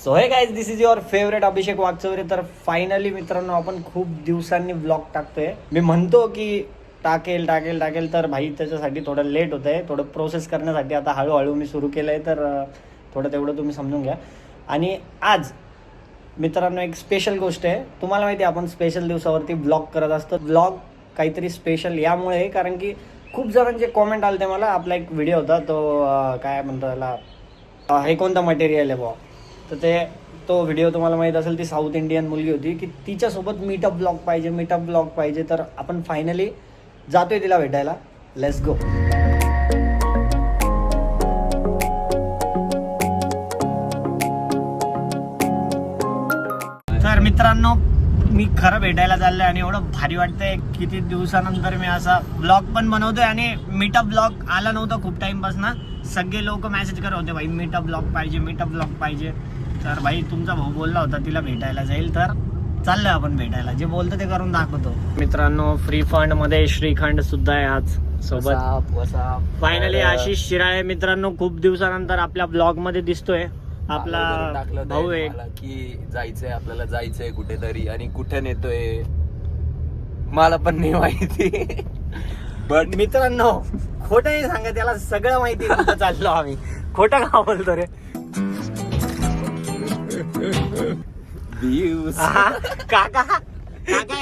So hey guys, this is your favourite Abhishek Wagchaure. तर finally मित्रांनो, आपण खूप दिवसांनी ब्लॉग टाकतोय. मी म्हणतो की टाकेल तर भाई त्याच्यासाठी थोडं लेट होत आहे. थोडं प्रोसेस करण्यासाठी आता हळूहळू मी सुरू केलं आहे. तर थोडं तेवढं तुम्ही समजून घ्या. आणि आज मित्रांनो एक स्पेशल गोष्ट आहे. तुम्हाला माहिती आहे आपण स्पेशल दिवसावरती ब्लॉग करत असतो. ब्लॉग काहीतरी स्पेशल यामुळे कारण की खूप जणांचे कॉमेंट आले ते मला. आपला एक व्हिडिओ होता तो काय म्हणतो त्याला, हे कोणतं मटेरियल आहे बुवा. तर तो व्हिडिओ तुम्हाला माहीत असेल, ती साऊथ इंडियन मुलगी होती की तिच्यासोबत मीटअप ब्लॉग पाहिजे. तर आपण फायनली जातोय तिला भेटायला. Let's go. तर मित्रांनो, मी खरं भेटायला चाललोय आणि एवढं भारी वाटतंय. किती दिवसानंतर मी असा ब्लॉग पण बनवतोय आणि मीटअप ब्लॉग आला नव्हता खूप टाइमपासून. सगळे लोक मेसेज करत होते, भाई मीटअप ब्लॉग पाहिजे. तर भाई तुमचा भाऊ बोलला होता तिला भेटायला जाईल, तर चाललोय आपण भेटायला. जे बोलतो ते करून दाखवतो. मित्रांनो, फ्री फंड मध्ये श्रीखंड सुद्धा आहे आज सोबत. फायनली आशिष शिराळे मित्रांनो खूप दिवसानंतर आपल्या ब्लॉग मध्ये दिसतोय. आपला भाऊ आहे की आपल्याला जायचंय कुठेतरी, आणि कुठे नेतोय मला पण नाही माहिती. बट मित्रांनो, खोटं नाही सांगा, त्याला सगळं माहिती आहे कुठं चाललो आम्ही. खोटं का बोलतो रे. काका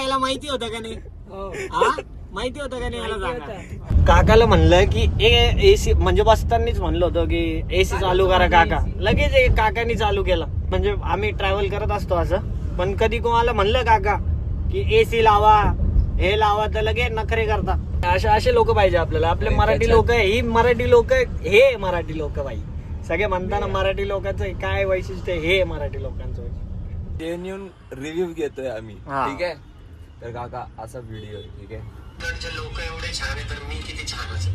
याला माहिती होतं का नाही? माहिती होतं का नाही याला? जागा काकाला म्हणलं की एसी म्हणजे बसतानाच म्हणलं होतं की एसी चालू करा काका. लगेच काकानी चालू केला. म्हणजे आम्ही ट्रॅव्हल करत असतो असं, पण कधी कोणाला म्हणलं काका की एसी लावा, हे लावा, तर लगेच नखरे करता. असे लोक पाहिजे आपल्याला. आपले मराठी लोक ही मराठी लोक, हे मराठी लोक बाई. सगळे म्हणताना मराठी लोकांचं काय वैशिष्ट्य, हे मराठी लोकांचं जेन्युन रिव्ह्यू घेतोय आम्ही. ठीक आहे. तर काका असा व्हिडिओ, ठीक आहे. लोक एवढे छान आहे तर मी किती छान असेल.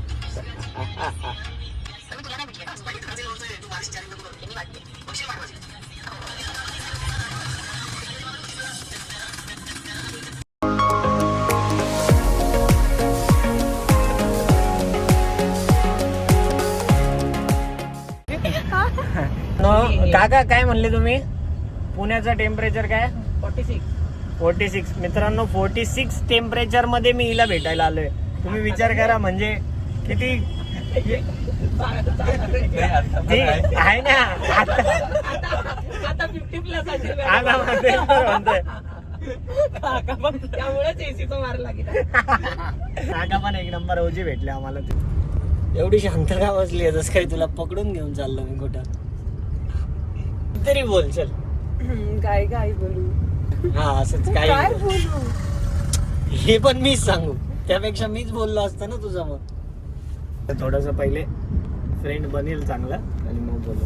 काका काय म्हणले तुम्ही? पुण्याचं टेम्परेचर काय? 46. मित्रांनो, 46 टेम्परेचर मध्ये मी हिला भेटायला आलोय. तुम्ही विचार करा म्हणजे किती आहे ना. आता 50+ म्हणतोय त्यामुळेच एसीचा मार लागेल. काका पण एक नंबर ओजी भेटले आम्हाला. एवढी शांत का बसली आहे, जसं काही तुला पकडून घेऊन चाललो मी कुठं. तरी बोल चल. काय बोलू? हा असंच काय काय बोलू? हे पण मीच सांगू, त्यापेक्षा मीच बोललो असतं ना तुझं. मग थोडस पहिले फ्रेंड बनेल चांगला आणि मग बोलू.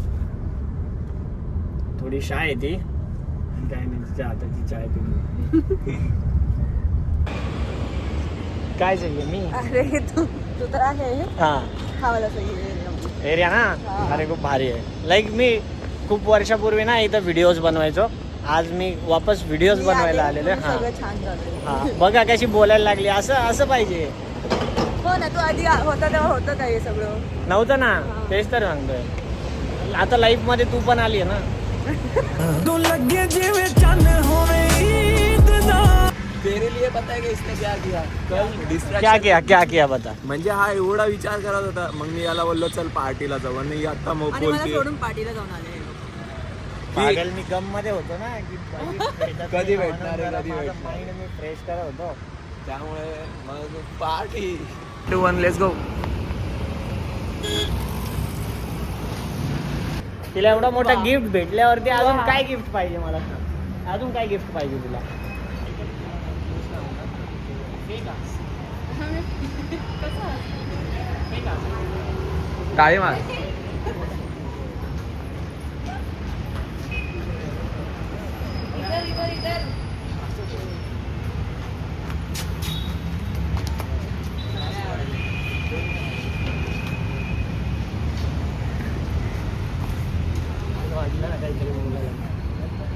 थोडी शाय आहे ती, काय नाही, तिच्या हाताची चाय पिली. काय चाहिए मी? अरे तू तर आहे. हा खावायला सही एरिया ना. अरे खूप भारी आहे. लाईक मी खूप वर्षापूर्वी ना इथं व्हिडिओज बनवायचो. आज मी वापस व्हिडिओज बनवायला आलेलो. हा छान झालं. हा बघा कशी बोलायला लागली. असं पाहिजे. हो ना, तू आधी होता तेव्हा होतं काय हे सगळं? नव्हतं ना, तेच तर सांगतोय. आता लाईफ मध्ये तू पण आली आहे ना. तेरे लिए पता है कि इसने क्या किया कल? क्या किया बता. म्हणजे हा एवढा विचार करत होता, मग मी याला बोललो चल पार्टीला जाऊ, आणि आता मग आणि मला बोलते सोडून पार्टीला जाऊन आले. पागल, मी गम मध्ये होतो ना की कधी भेटणार आहे, कधी भेटणार. माइंड मी फ्रेश करत होतो. त्यामुळे मग पार्टी. 2 1 let's go. तिला एवढा मोठा गिफ्ट भेटल्यावरती अजून काय गिफ्ट पाहिजे मला? अजून काय गिफ्ट पाहिजे तुला? काय मार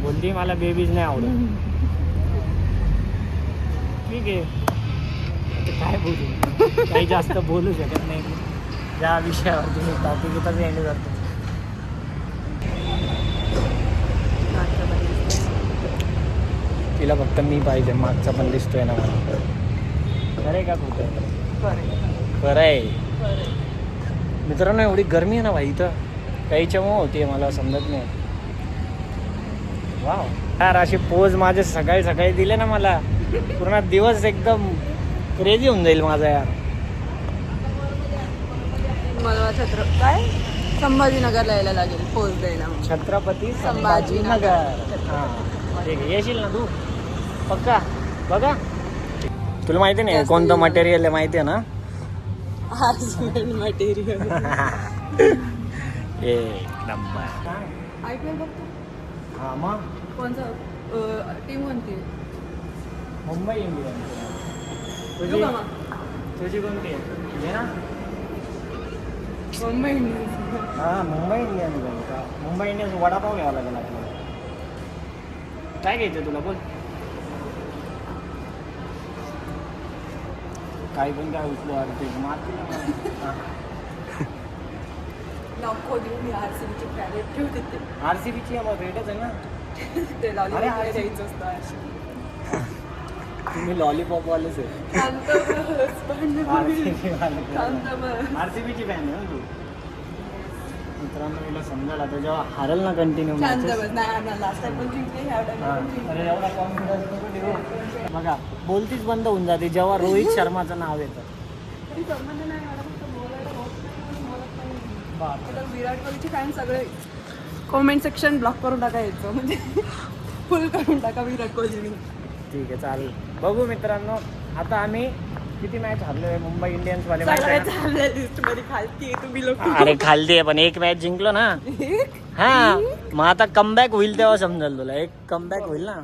बोलती मला बेबीज नाही आवडत. ठीक आहे, काय बोलू, काही जास्त बोलू शकत नाही. ज्या विषयावर तुम्ही टॉपिक एंड करतो. पहिला फक्त मी पाहिजे, मागचा पण दिसतोय ना मला. खरं आहे का कुठं? खरं आहे मित्रांनो. एवढी गरमी आहे ना भाई इथं, काहीच्यामुळं होती मला समजत नाही. वाव यार, अशी पोज माझे सकाळी सकाळी दिले ना मला, पूर्ण दिवस एकदम क्रेझी होऊन जाईल माझा यार. मला काय संभाजीनगरला यायला लागेल पोच द्यायला. छत्रपती संभाजीनगर. संभाजीनगर. हां ठीक आहे, येशील ना तू पक्का? बघा तुला माहिती नाही कोणतं मटेरियल आहे माहिती आहे ना? मटेरियल. एक नंबर. IPL बघतो. हां मग कोणचा टीम कोणती? मुंबई इंडियन्स. येऊ तुझी का मग? तुझी कोणती आहे? ये ना. मुंबई इंडियन्स. हां मुंबई इंडियन्स आहे का? मुंबई इंडियन्स वडापाव घ्यावा लागेल आपल्याला. काय घ्यायचं तुला बोल. काही पण काय उचलो अरे ते मारते ना मला. नको देऊ, मी RCBची पॅलेट ठेवते ते. RCBची मग भेटच आहे ना. ते लावले अरे, द्यायचं असतं. तुम्ही लॉलीपॉपवालेच आहे. शांत बस, पण RCBची फॅन आहे ना तू. मित्रांनो मला समजायला आता जेव्हा हारल ना कंटिन्यू शांत बस. नाही लास्ट टाइम पण जिंकले, ह्या टाइम पण जिंकले. अरे एवढा कॉन्फिडन्स नको देऊ. बघा बोलतीच बंद होऊन जाते जेव्हा रोहित शर्माचं नाव येतं. तरी संबंध नाही, मला फक्त बोलायला बोलत नाही. बाप. आता विराट कोहलीचे फॅन सगळे कॉमेंट सेक्शन ब्लॉक करून टाकायचं, म्हणजे फुल करून टाका विराट कोहलीने. ठीक आहे चालेल. बघू मित्रांनो, आता आम्ही किती मॅच हरलोय मुंबई इंडियन्स वाले माहिती आहे सगळ्यात ना? चांगल्या लिस्ट मध्ये खालती आहे तुम्ही लोक. अरे खालती आहे पण एक मॅच जिंकलो ना. हा मग आता कमबॅक होईल तेव्हा समजाल तुला. एक कमबॅक होईल ना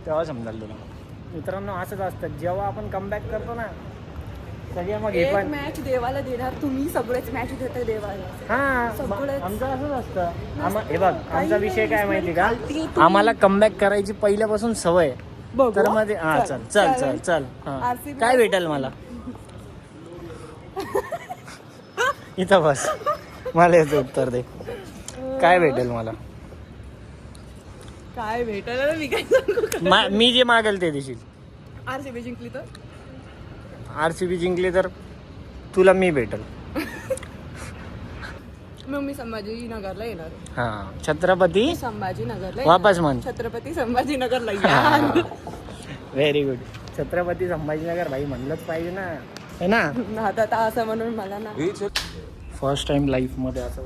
तेव्हा समजाल तुला. मित्रांनो असंच असतं, जेव्हा आपण कमबॅक करतो ना सगळे मग हे एक पण. मॅच देवाला देणार तुम्ही, सगळेच मॅच देताय देवाला. हा सगळेच. आमचं असंच असतं. हे बघ आमचा विषय काय माहिती का, खालती आहे तुम्ही. आम्हाला कमबॅक करायची पहिल्यापासून सवय. बघू. तर मध्ये हा चल चल चल चल हा. RCB काय भेटेल मला इथं बस, मला याचं उत्तर दे. काय भेटेल मला? काय भेटायला मी काय सांगू? मी जे मागेल ते देशील. RCB जिंकली तर RCB जिंकली तर तुला मी भेटेल. मग मी संभाजीनगरला येणार. हा छत्रपती संभाजीनगरला वापस म्हण. छत्रपती संभाजीनगरला येणार. Very good. छत्रपती संभाजीनगर भाई म्हणलंच पाहिजे ना, है ना? आता असं म्हणून मला ना फर्स्ट टाइम लाईफमध्ये असं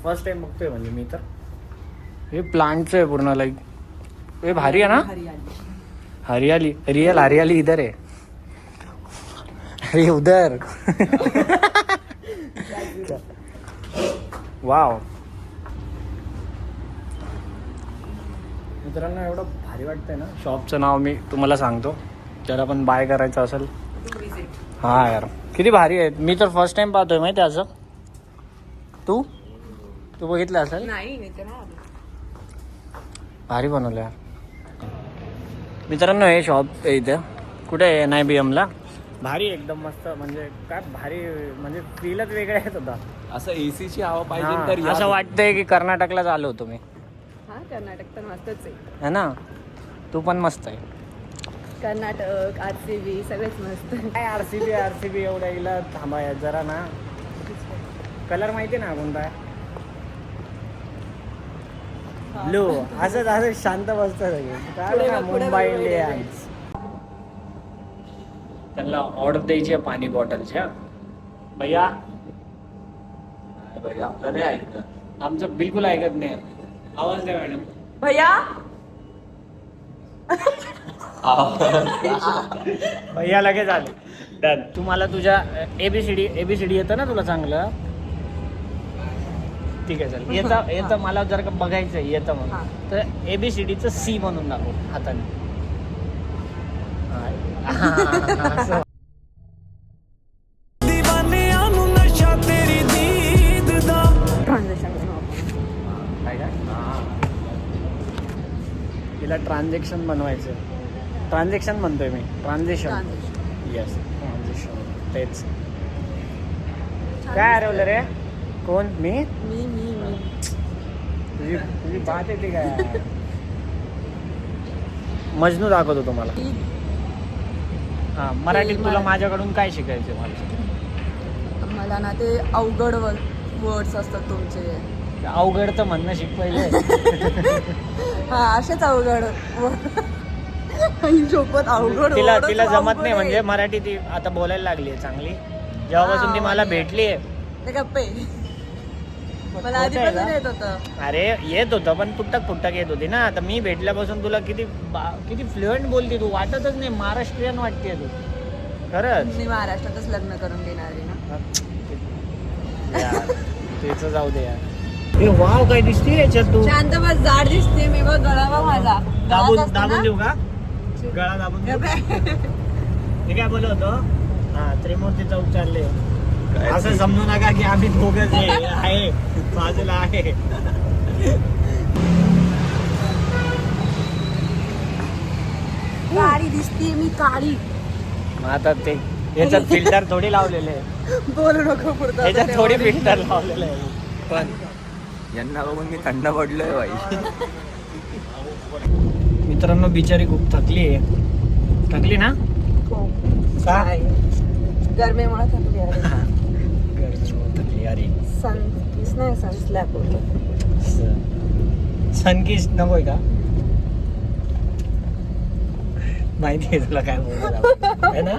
फर्स्ट टाइम बघतोय म्हणजे मी तर. हे प्लांटचं आहे पूर्ण लाईक. हे भारी आहे ना. हरियाली रियल हरियाली इधर आहे. अरे उधर. वाव मित्रांनो एवढं भारी वाटतंय ना. शॉपचं नाव मी तुम्हाला सांगतो, ज्याला पण बाय करायचं असेल. हा यार किती भारी आहे. मी तर फर्स्ट टाइम पाहतोय माहिती आहे असं. तू बघितलं असेल. नाही मी तर नाही आलो. भारी बनवलं यार. मित्रांनो हे शॉप आहे इथे कुठे आहे, NIBMला. भारी एकदम मस्त, म्हणजे काय भारी, म्हणजे फीलच वेगळा येत होता. असं एसीची हवा हा, पाहिजे तर असं वाटतंय की कर्नाटकलाच आलो होतो मी, हा कर्नाटक तर मस्तच आहे. है ना? तू पण मस्त आहे. कर्नाटक RCB सगळेच मस्त. काय RCB एवढ्या इला थांबा यार जरा ना. कलर माहिती ना कोणता आहे? ब्लू. असं शांत बसतं सगळे. काय ना, मुंबई इंडियन्स. त्यांना ऑर्डर द्यायची आहे पाणी बॉटलच्या. भैया आपलं नाही ऐकलं. आमचं बिलकुल ऐकत नाही. आवाज द्या मॅडम. भैया भैया लगेच आले. डन. तुम्हाला तुझ्या ABCD येतं ना तुला चांगलं? ठीक आहे चल. येतं मला जर का बघायचं येतं म्हणून तर ABCDचं C म्हणून दाखव हाताने. असं. काय काय? तिला ट्रान्झॅक्शन बनवायचं. ट्रान्झॅक्शन म्हणतोय मी. ट्रान्झॅक्शन. येस ट्रान्झॅक्शन तेच. काय हरवलं रे? कोण? मी तुझी बात येते काय? मजनू दाखवतो तुम्हाला. हा मराठीत तुला मला- माझ्याकडून काय शिकायचं मला? मला ना ते अवघड वर्ड्स असतात तुमचे. अवघड तर म्हणणं शिक पहिले. हा असेच अवघड झोपत अवघड तिला wordच तिला जमत अवघड नाही आहे. म्हणजे मराठी ती आता बोलायला लागली आहे चांगली. जेव्हापासून ती मला भेटली आहे. ते गप्पे मला होतंय आधीपासून का? येत होतं. अरे येत होतं पण तुटक फुटक येत होती ना. आता मी भेटल्यापासून तुला किती फ्लुएंट बोलते तू. वाटतच नाही महाराष्ट्रीयन वाटते तू खरंच. मी महाराष्ट्रातच लग्न करून घेणार आहे ना. यार, तेच जाऊ दे यार. ए वाव काय दिसते याच्यात तू. शांत बस जाड दिसते मी बघ गळावा माझा दाबून गळाच असतो दाबून ना? देऊ का? गळा दाबून देऊ? गप्पे. मी काय बोलत होतो हा त्रिमूर्ती चौक चालले. काय असं समजू नका की आम्ही दोघच आहे बाजूला आहे. काळी दिसते मी काळी. मग आता ते याच्यात फिल्टर थोडी लावलेले आहे. बोलू नको पुढचं. याच्यात थोडी फिल्टर लावलेलं आहे. पण यांना बघून मी थंड पडलोय भाई. मित्रांनो बिचारी खूप थकली आहे. थकली ना? का? गरमीमुळे थकली आहे. थकली अरे. सन किस नाही सन स्लॅप होतो. सनकिस नकोय का? माहिती आहे तुला काय बोलायला आवडतं. है ना?